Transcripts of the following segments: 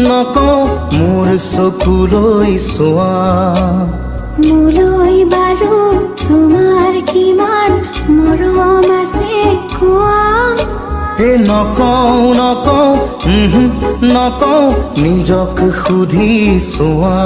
নকওঁ মোৰ চকুলৈ চোৱা মোলৈ বাৰু তোমাৰ কিমান মৰম আছে কোৱা নকওঁ নিজক সুধি চোৱা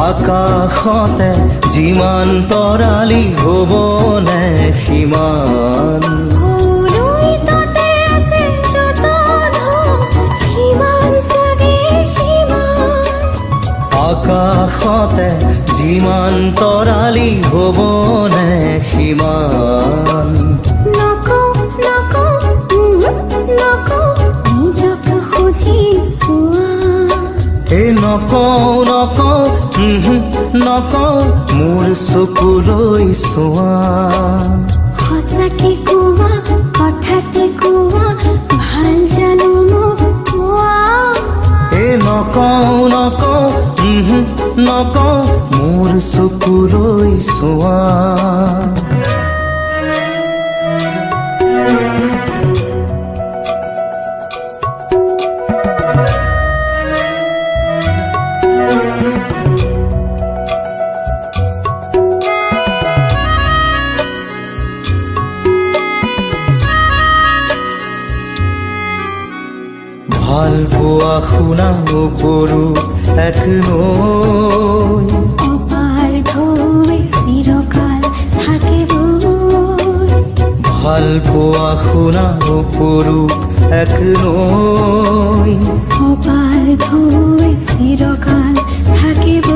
আকাশতে যিমান তৰালি হ'ব নে সিমান আকাশতে যিমান তৰালি হ'ব নে সিমান নকওঁ মোৰ চকুলৈ চোৱা সঁচাকে কোৱা কথাতে কোৱা ভাল জানো মোক কোৱা নকওঁ মোৰ চকুলৈ চোৱা ভাল পোৱা শুনা উপৰু এক নৈ অপাৰ ঢৌৱে চিৰকাল থাকিব ভাল পোৱা শুনা উপৰু এক নৈ অপাৰ ঢৌৱে চিৰকাল থাকিব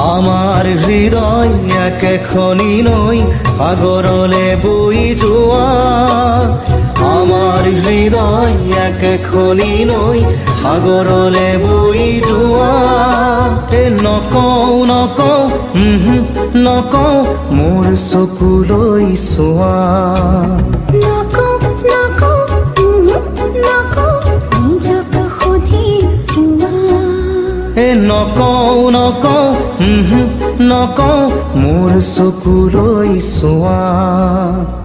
আমাৰ হৃদয় একেখনি নৈ সাগৰলে বৈ যোৱা আমাৰ হৃদয় একেখনি নৈ সাগৰলে বৈ যোৱা নকওঁ মোৰ চকুলৈ চোৱা নিজক সুধি চোৱা নকওঁ মোৰ চকুলৈ চোৱা